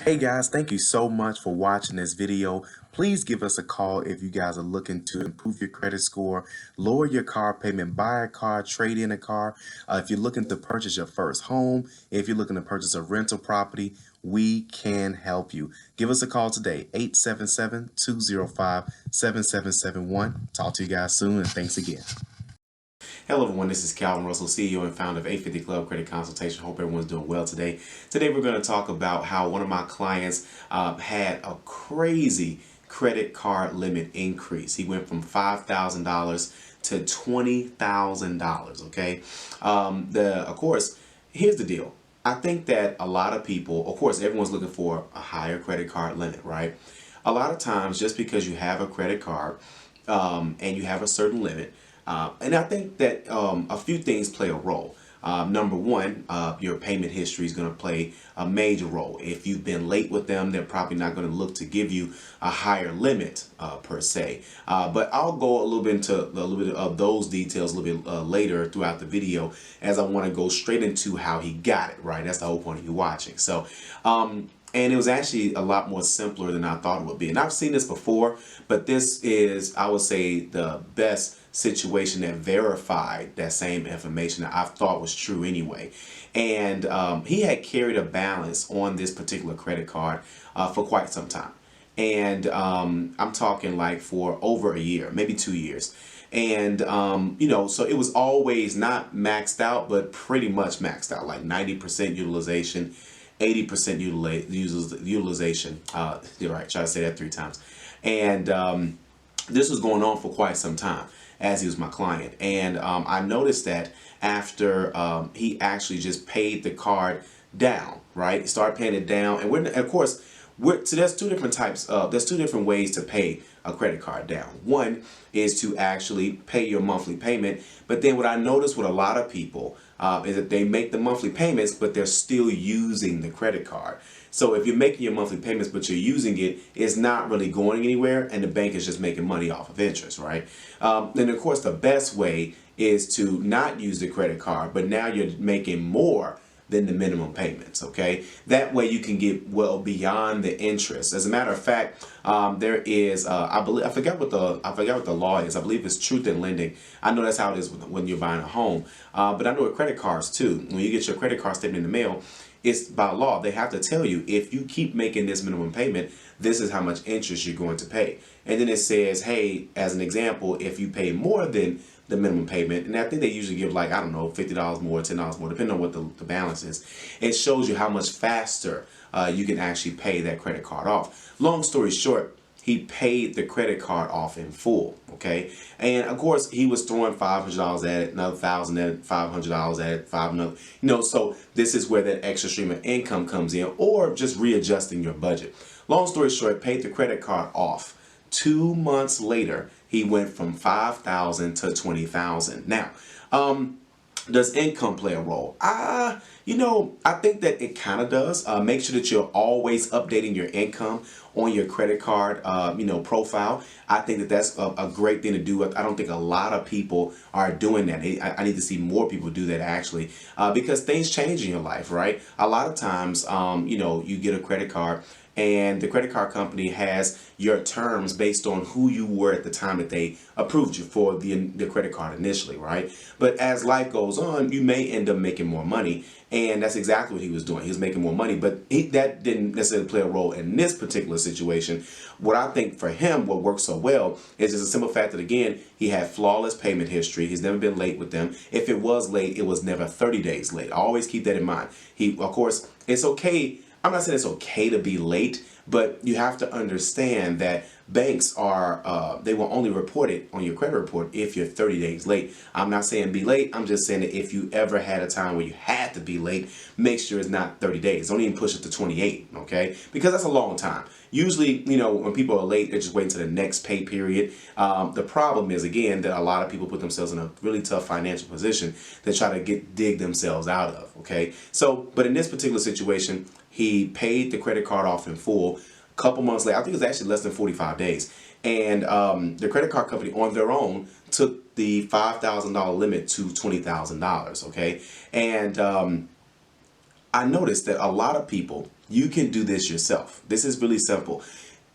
Hey guys, thank you so much for watching this video. Please give us a call if you guys are looking to improve your credit score, lower your car payment, buy a car, trade in a car. If you're looking to purchase your first home, if you're looking to purchase a rental property, we can help you. Give us a call today, 877-205-7771. Talk to you guys soon, and thanks again. Hello everyone, this is Calvin Russell, CEO and founder of 850 Club Credit Consultation. Hope everyone's doing well today. Today we're going to talk about how one of my clients had a crazy credit card limit increase. He went from $5,000 to $20,000, okay? Of course, here's the deal. I think that a lot of people, of course, everyone's looking for a higher credit card limit, right? A lot of times, just because you have a credit card and you have a certain limit, and I think that a few things play a role. Number one, your payment history is going to play a major role. If you've been late with them, they're probably not going to look to give you a higher limit per se. But I'll go a little bit into a little bit of those details a little bit later throughout the video, as I want to go straight into how he got it, right? That's the whole point of you watching. So, and it was actually a lot more simpler than I thought it would be. And I've seen this before, but this is, I would say, the best situation that verified that same information that I thought was true anyway. And he had carried a balance on this particular credit card for quite some time. And I'm talking like for over a year, maybe 2 years. And, so it was always not maxed out, but pretty much maxed out, like 90% utilization, 80% utilization. You're right, try to say that 3 times. And this was going on for quite some time as he was my client. And I noticed that after he actually just paid the card down, right? He started paying it down. And of course, so there's two different types of, there's 2 different ways to pay a credit card down. One is to actually pay your monthly payment. But then what I noticed with a lot of people is that they make the monthly payments, but they're still using the credit card. So if you're making your monthly payments, but you're using it, it's not really going anywhere, and the bank is just making money off of interest, right? Then of course, the best way is to not use the credit card, but now you're making more than the minimum payments, okay? That way you can get well beyond the interest. As a matter of fact, there is, I forgot what the law is. I believe it's truth in lending. I know that's how it is when you're buying a home, but I know with credit cards too. When you get your credit card statement in the mail, it's by law. They have to tell you, if you keep making this minimum payment, this is how much interest you're going to pay. And then it says, hey, as an example, if you pay more than the minimum payment, and I think they usually give like, I don't know, $50 more, $10 more, depending on what the balance is. It shows you how much faster you can actually pay that credit card off. Long story short, he paid the credit card off in full, okay? And of course, he was throwing $500 at it, another $1,000 at it, $500 at it, another, so this is where that extra stream of income comes in, or just readjusting your budget. Long story short, paid the credit card off. 2 months later, he went from $5,000 to $20,000. Now, does income play a role? I think that it kind of does. Make sure that you're always updating your income on your credit card, profile. I think that that's a great thing to do. I don't think a lot of people are doing that. I need to see more people do that actually, because things change in your life, right? A lot of times, you get a credit card, and the credit card company has your terms based on who you were at the time that they approved you for the credit card initially, right? But as life goes on, you may end up making more money, and that's exactly what he was doing. He was making more money, but that didn't necessarily play a role in this particular situation. What I think for him, what worked so well, is just a simple fact that, again, he had flawless payment history. He's never been late with them. If it was late, it was never 30 days late. Always keep that in mind. Of course, it's okay. I'm not saying it's okay to be late, but you have to understand that banks are, they will only report it on your credit report if you're 30 days late. I'm not saying be late. I'm just saying that if you ever had a time where you had to be late, make sure it's not 30 days. Don't even push it to 28, okay? Because that's a long time. Usually, when people are late, they're just waiting to the next pay period. The problem is, again, that a lot of people put themselves in a really tough financial position to try to dig themselves out of, okay? So, but in this particular situation, he paid the credit card off in full. A couple months later, I think it was actually less than 45 days. And the credit card company on their own took the $5,000 limit to $20,000, okay? And I noticed that a lot of people, you can do this yourself. This is really simple.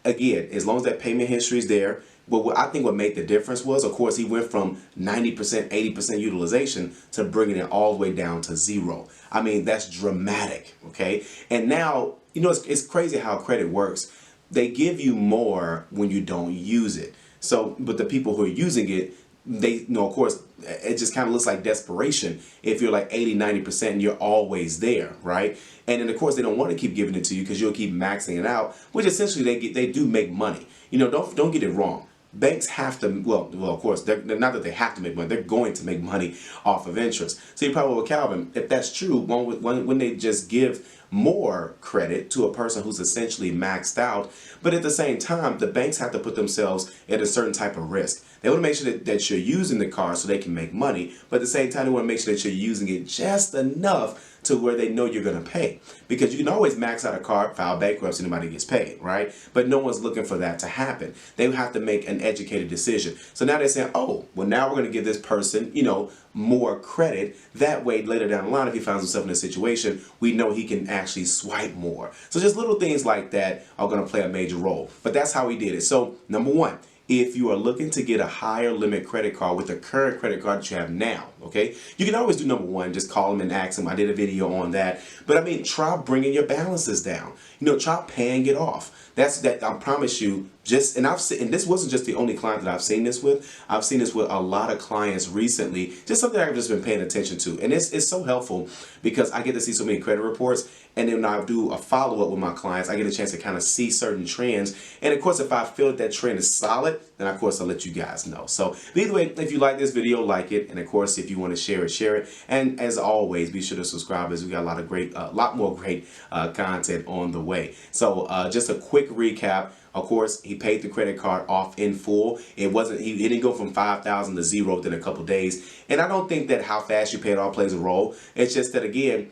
Again, as long as that payment history is there, but I think what made the difference was, of course, he went from 90%, 80% utilization to bringing it all the way down to zero. I mean, that's dramatic, okay? And now, you know, it's crazy how credit works. They give you more when you don't use it. So, but the people who are using it, they, you know, of course, it just kind of looks like desperation if you're like 80, 90% and you're always there, right? And then of course they don't want to keep giving it to you because you'll keep maxing it out, which essentially they do make money. You know, don't get it wrong. Banks have to, well, of course, they're not that they have to make money, they're going to make money off of interest. So you're probably, well, Calvin, if that's true, when they just give more credit to a person who's essentially maxed out, but at the same time, the banks have to put themselves at a certain type of risk. They want to make sure that you're using the card so they can make money, but at the same time, they want to make sure that you're using it just enough to where they know you're going to pay. Because you can always max out a card, file bankruptcy, nobody gets paid, right? But no one's looking for that to happen. They have to make an educated decision. So now they're saying, oh, well, now we're going to give this person, you know, more credit. That way, later down the line, if he finds himself in a situation, we know he can actually swipe more. So just little things like that are going to play a major role. But that's how he did it. So number one, if you are looking to get a higher limit credit card with the current credit card that you have now, okay, you can always do number one, just call them and ask them. I did a video on that. But I mean, try bringing your balances down. You know, try paying it off. I promise you, and this wasn't just the only client that I've seen this with. I've seen this with a lot of clients recently, just something I've just been paying attention to. And it's so helpful because I get to see so many credit reports, and then when I do a follow-up with my clients, I get a chance to kind of see certain trends. And of course, if I feel that trend is solid, then of course I'll let you guys know. So either way, if you like this video, like it. And of course, if you want to share it, share it. And as always, be sure to subscribe as we got a lot more great content on the way. So just a quick recap. Of course, he paid the credit card off in full. He didn't go from 5,000 to zero within a couple days. And I don't think that how fast you pay it off plays a role. It's just that, again,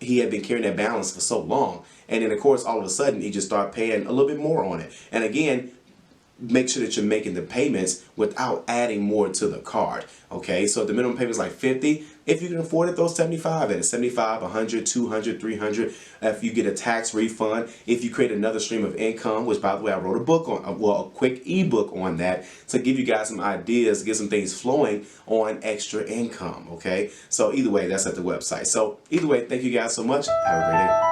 he had been carrying that balance for so long. And then, of course, all of a sudden, he just started paying a little bit more on it. And again, make sure that you're making the payments without adding more to the card. Okay, so the minimum payment is like 50. If you can afford it, throw 75 at it. 75, 100, 200, 300. If you get a tax refund, if you create another stream of income, which by the way, I wrote a book on, well, a quick ebook on that to give you guys some ideas, get some things flowing on extra income. Okay, so either way, that's at the website. So either way, thank you guys so much. Have a great day.